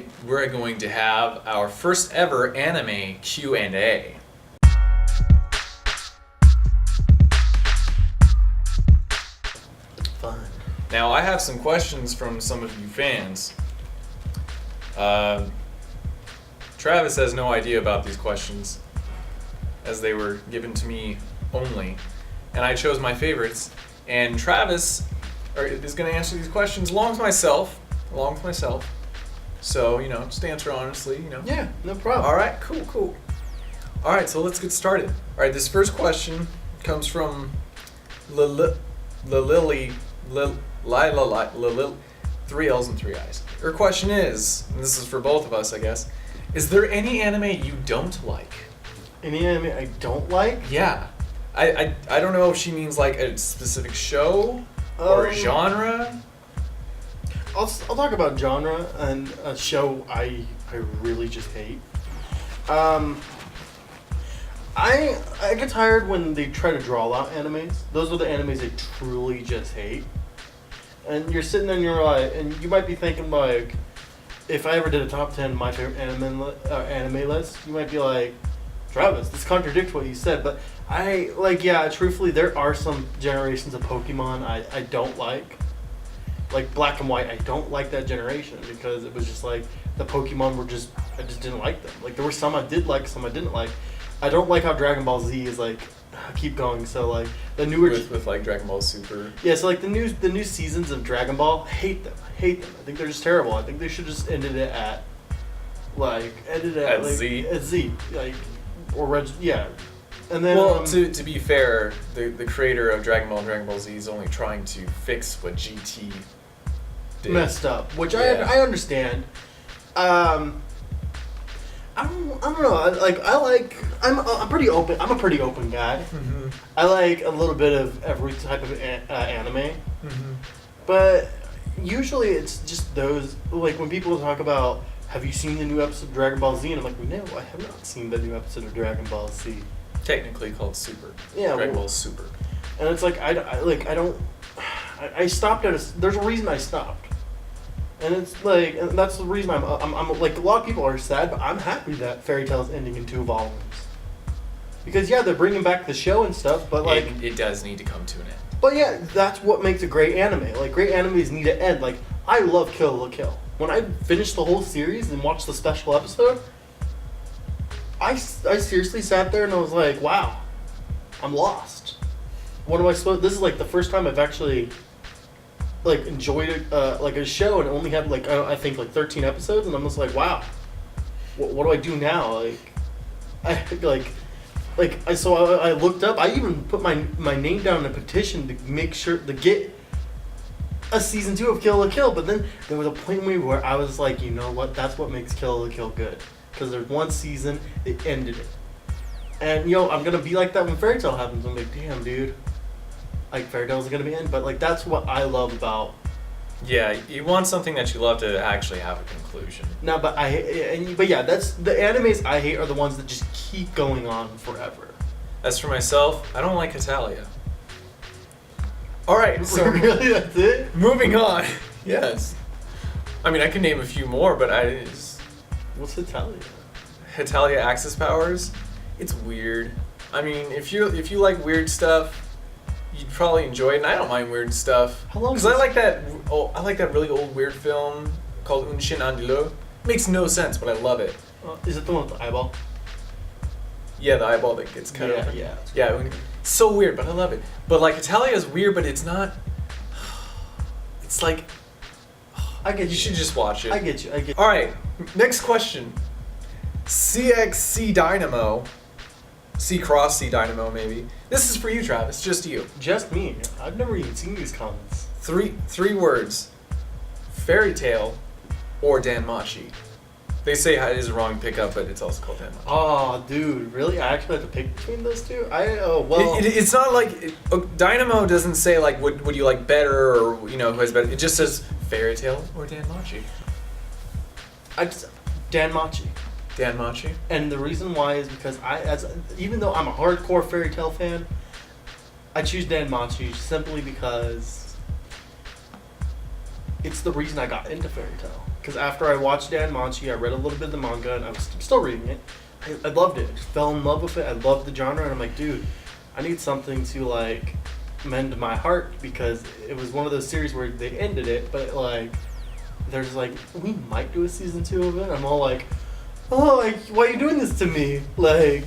today we're going to have our first ever anime Q&A. Fun. Now I have some questions from some of you fans. Travis has no idea about these questions, as they were given to me only, and I chose my favorites. And Travis is going to answer these questions along with myself. So, just answer honestly, Yeah, no problem. All right, cool. All right, so let's get started. All right, this first question comes from Lily, 3 L's and 3 I's. Her question is, and this is for both of us, I guess, is there any anime you don't like? Any anime I don't like? Yeah. I don't know if she means like a specific show or a genre. I'll talk about genre and a show I really just hate. I get tired when they try to draw out animes. Those are the animes I truly just hate. And you're sitting there and you're like, and you might be thinking like, if I ever did a top 10 my favorite anime list, you might be like, Travis, this contradicts what you said. But truthfully, there are some generations of Pokemon I don't like. Like Black and White, I don't like that generation because it was just like the Pokemon were just, I just didn't like them. Like there were some I did like, some I didn't like. I don't like how Dragon Ball Z is like, keep going. So like the newer with like Dragon Ball Super. Yeah, so like the new seasons of Dragon Ball, hate them. I think they're just terrible. I think they should just ended it at Z. At Z, like yeah. And then to be fair, the creator of Dragon Ball and Dragon Ball Z is only trying to fix what GT did. Messed up, which I understand. I don't know. I'm a pretty open guy. Mm-hmm. I like a little bit of every type of anime, Mm-hmm. but usually it's just those, like when people talk about, have you seen the new episode of Dragon Ball Z? And I'm like, no, I have not seen the new episode of Dragon Ball Z. Technically called Super. Yeah, Dragon Ball Super. And it's like I stopped there's a reason I stopped. And it's like, and that's the reason I'm like, a lot of people are sad, but I'm happy that Fairy Tail is ending in 2 volumes. Because yeah, they're bringing back the show and stuff, but like it does need to come to an end. But yeah, that's what makes a great anime. Like great animes need to end. Like I love Kill la Kill. When I finished the whole series and watched the special episode, I seriously sat there and I was like, wow, I'm lost. What am I supposed? This is like the first time I've actually like enjoyed it, like a show, and it only had like I think like 13 episodes, and I'm just like, wow, what do I do now? I looked up. I even put my name down in a petition to make sure to get a season 2 of Kill la Kill. But then there was a point in me where I was like, you know what? That's what makes Kill la Kill good. Because there's one season, they ended it. And I'm gonna be like that when Fairy Tail happens. I'm like, damn, dude. Like Fairy Tail's gonna be end, but like that's what I love about. Yeah, you want something that you love to actually have a conclusion. No, but that's the animes I hate are the ones that just keep going on forever. As for myself, I don't like Italia. All right, so really, that's it. Moving on. Yes. I mean, I can name a few more, but What's Italia? Italia Access Powers. It's weird. I mean, if you like weird stuff, you'd probably enjoy it, and I don't mind weird stuff. How long? Because I like that. I like that really old weird film called Un Chien Andalou. Makes no sense, but I love it. Is it the one with the eyeball? Yeah, the eyeball that gets cut open. Yeah. So weird, but I love it. But like Italia is weird, but it's not. It's like. I get you. You should just watch it. I get you. All right, next question. CXC Dynamo. C Cross C Dynamo, maybe. This is for you, Travis. Just you. Just me. I've never even seen these comments. Three words. Fairy Tail or Danmachi. They say it is a wrong pickup, but it's also called Danmachi. Oh, dude, really? I actually have to pick between those two? It's not like Dynamo doesn't say like would you like better or who has better. It just says Fairy Tail or Danmachi. Danmachi. Danmachi. And the reason why is because even though I'm a hardcore Fairy Tail fan, I choose Danmachi simply because it's the reason I got into Fairy Tail. because after I watched Dan Manchi, I read a little bit of the manga, and I was still reading it. I loved it. I just fell in love with it. I loved the genre, and I'm like, dude, I need something to like mend my heart, because it was one of those series where they ended it, but like there's like, we might do a season 2 of it. I'm all like, oh, like, why are you doing this to me? Like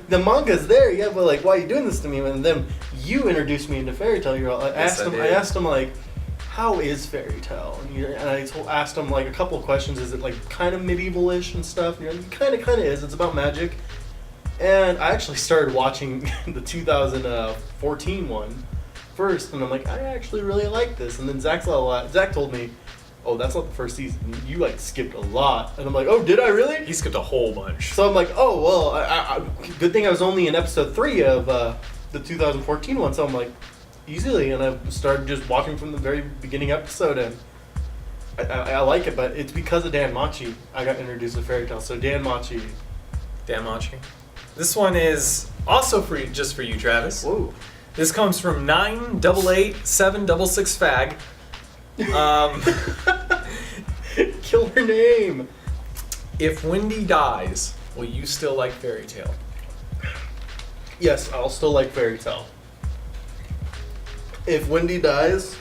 the manga's there, yeah, but like, why are you doing this to me? And then you introduced me into fairy tale. You're all, I asked him like, how is fairy tale? And I asked him like a couple of questions. Is it like kind of medieval-ish and stuff? And you're like, kind of is. It's about magic. And I actually started watching the 2014 one first, and I'm like, I actually really like this. And then Zach told me, oh, that's not the first season. You like skipped a lot. And I'm like, oh, did I really? He skipped a whole bunch. So I'm like, oh, well, I good thing I was only in episode 3 of the 2014 one. So I'm like, easily. And I started just watching from the very beginning episode, and I like it, but it's because of Dan Machi I got introduced to fairy tale. So Dan Machi. This one is also just for you, Travis. Whoa. This comes from 988766 Fag. Kill her name. If Wendy dies, will you still like fairy tale? Yes, I'll still like fairy tale. If Wendy dies,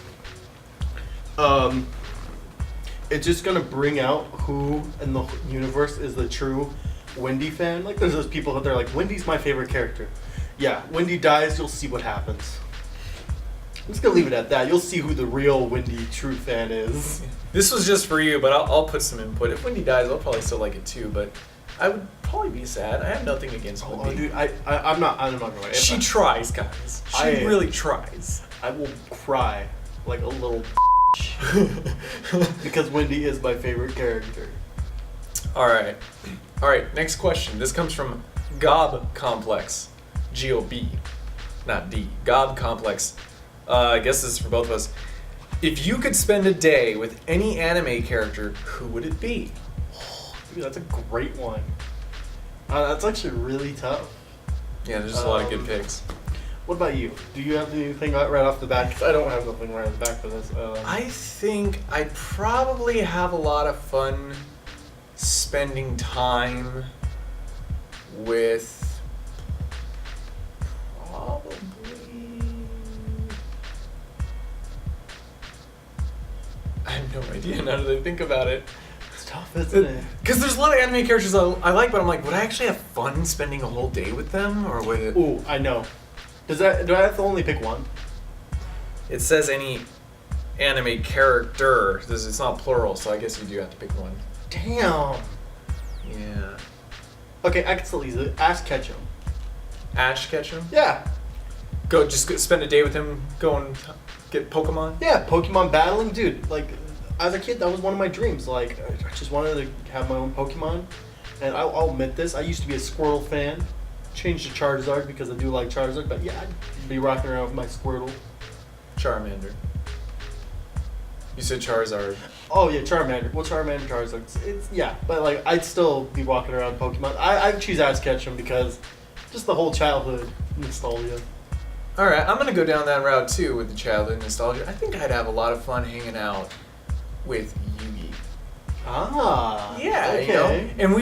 it's just gonna bring out who in the universe is the true Wendy fan. Like, there's those people out there like, Wendy's my favorite character. Yeah, Wendy dies, you'll see what happens. I'm just gonna leave it at that. You'll see who the real Wendy true fan is. This was just for you, but I'll put some input. If Wendy dies, I'll probably still like it too, but I would probably be sad. I have nothing against Wendy. Oh, dude, I'm not gonna lie. She tries, guys. She really tries. I will cry like a little because Wendy is my favorite character. All right, next question. This comes from Gob Complex. G-O-B, not D. Gob Complex. I guess this is for both of us. If you could spend a day with any anime character, who would it be? Dude, that's a great one. That's actually really tough. Yeah, there's just a lot of good picks. What about you? Do you have anything right off the bat? 'Cause I don't have nothing right off the bat for this. I think I'd probably have a lot of fun spending time with probably... I have no idea now that I think about it. It's tough, isn't it? Because there's a lot of anime characters I like, but I'm like, would I actually have fun spending a whole day with them? Or would it... Ooh, I know. Do I have to only pick one? It says any anime character. It's not plural, so I guess you do have to pick one. Damn. Yeah. Okay, I can still use it. Ash Ketchum. Ash Ketchum? Yeah. Just spend a day with him, go and get Pokemon? Yeah, Pokemon battling. Dude, like, as a kid, that was one of my dreams. Like, I just wanted to have my own Pokemon. And I'll admit this, I used to be a Squirtle fan. Changed to Charizard because I do like Charizard, but yeah, I'd be rocking around with my Squirtle. Charmander. You said Charizard. Oh yeah, Charmander. Well, Charmander, Charizard. It's yeah, but like I'd still be walking around Pokemon. I'd choose Ash Ketchum because just the whole childhood nostalgia. All right, I'm gonna go down that route too with the childhood nostalgia. I think I'd have a lot of fun hanging out with Yugi. Ah. Yeah, okay. you know? And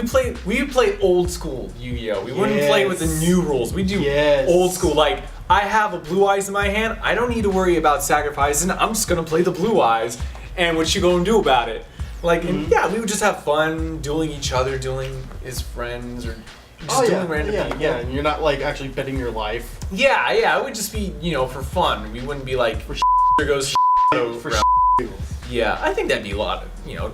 we play old school Yu-Gi-Oh. We wouldn't play with the new rules. We do old school. Like, I have a blue eyes in my hand. I don't need to worry about sacrificing. I'm just gonna play the blue eyes. And what you gonna do about it? Like, and yeah, we would just have fun dueling each other, dueling his friends, or just dueling random people. Yeah, and you're not like actually betting your life. Yeah, it would just be, for fun. We wouldn't be like, for there goes for Yeah, I think that'd be a lot of,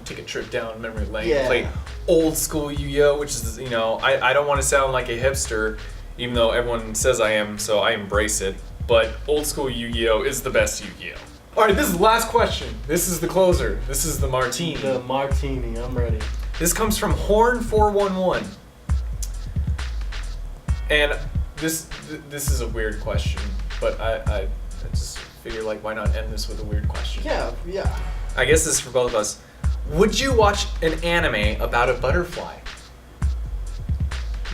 take a trip down memory lane, play old school Yu-Gi-Oh, which is, I don't want to sound like a hipster, even though everyone says I am, so I embrace it, but old school Yu-Gi-Oh is the best Yu-Gi-Oh. Alright, this is the last question. This is the closer. This is the martini. The martini, I'm ready. This comes from Horn411. And this is a weird question, but I just figure, like, why not end this with a weird question? Yeah. I guess this is for both of us. Would you watch an anime about a butterfly?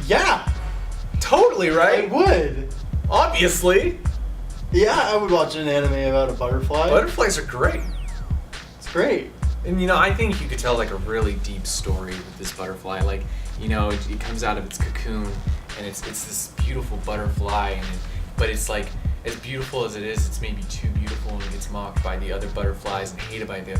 Yeah. Totally, right? I would. Obviously. Yeah, I would watch an anime about a butterfly. Butterflies are great. It's great. And I think you could tell like a really deep story with this butterfly. Like, it comes out of its cocoon, and it's this beautiful butterfly, but it's like as beautiful as it is, it's maybe too beautiful, and it gets mocked by the other butterflies and hated by the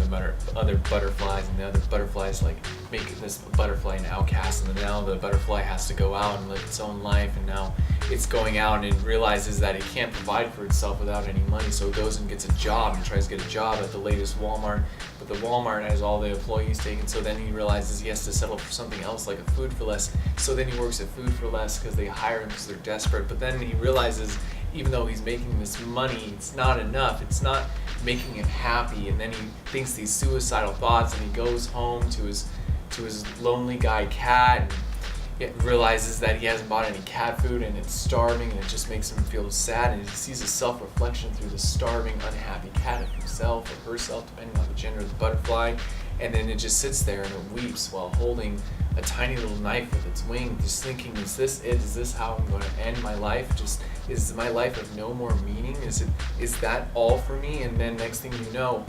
other butterflies, and the other butterflies like make this butterfly an outcast, and then now the butterfly has to go out and live its own life, and now it's going out and it realizes that it can't provide for itself without any money, so it goes and gets a job and tries to get a job at the latest Walmart, but the Walmart has all the employees taken, so then he realizes he has to settle for something else like a Food for Less, so then he works at Food for Less because they hire him because they're desperate, but then he realizes even though he's making this money, it's not enough, it's not making him happy, and then he thinks these suicidal thoughts, and he goes home to his lonely guy cat, and realizes that he hasn't bought any cat food and it's starving, and it just makes him feel sad, and he sees a self-reflection through the starving, unhappy cat of himself or herself, depending on the gender of the butterfly, and then it just sits there and it weeps while holding a tiny little knife with its wing, just thinking, is this it? Is this how I'm going to end my life? Is my life of no more meaning? Is that all for me? And then next thing you know,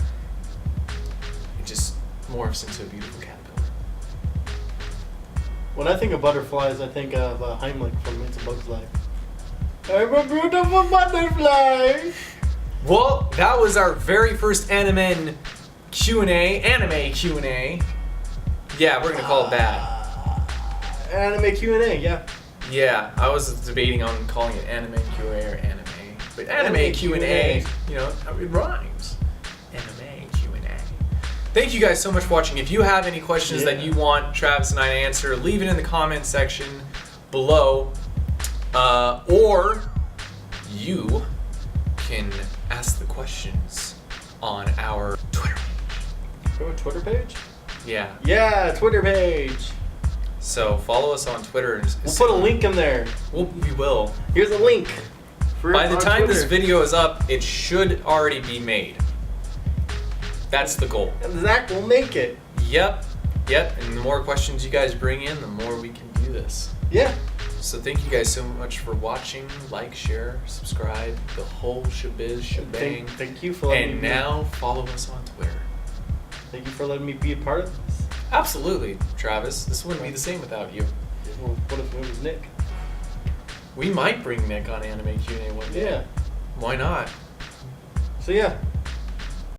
it just morphs into a beautiful caterpillar. When I think of butterflies, I think of Heimlich from It's a Bug's Life. I'm a beautiful butterfly! Well, that was our very first Animen Q&A, anime Q&A. Yeah, we're going to call it that. Anime Q&A, yeah. Yeah, I was debating on calling it Anime Q&A or anime. But anime Q&A, it rhymes. Anime Q&A. Thank you guys so much for watching. If you have any questions that you want Travis and I to answer, leave it in the comment section below. Or you can ask the questions on our Twitter page. Go to Twitter page? Yeah. Yeah, Twitter page. So follow us on Twitter. We'll put a link in there. We will. Here's a link. By the time Twitter. this video is up, it should already be made. That's the goal. And Zach will make it. Yep. And the more questions you guys bring in, the more we can do this. Yeah. So thank you guys so much for watching. Like, share, subscribe, the whole shebang. Thank you for letting me. And now follow us on Twitter. Thank you for letting me be a part of this. Absolutely, Travis. This wouldn't be the same without you. Well, what if it was Nick? We might bring Nick on Anime Q&A one day. Yeah. Why not? So yeah,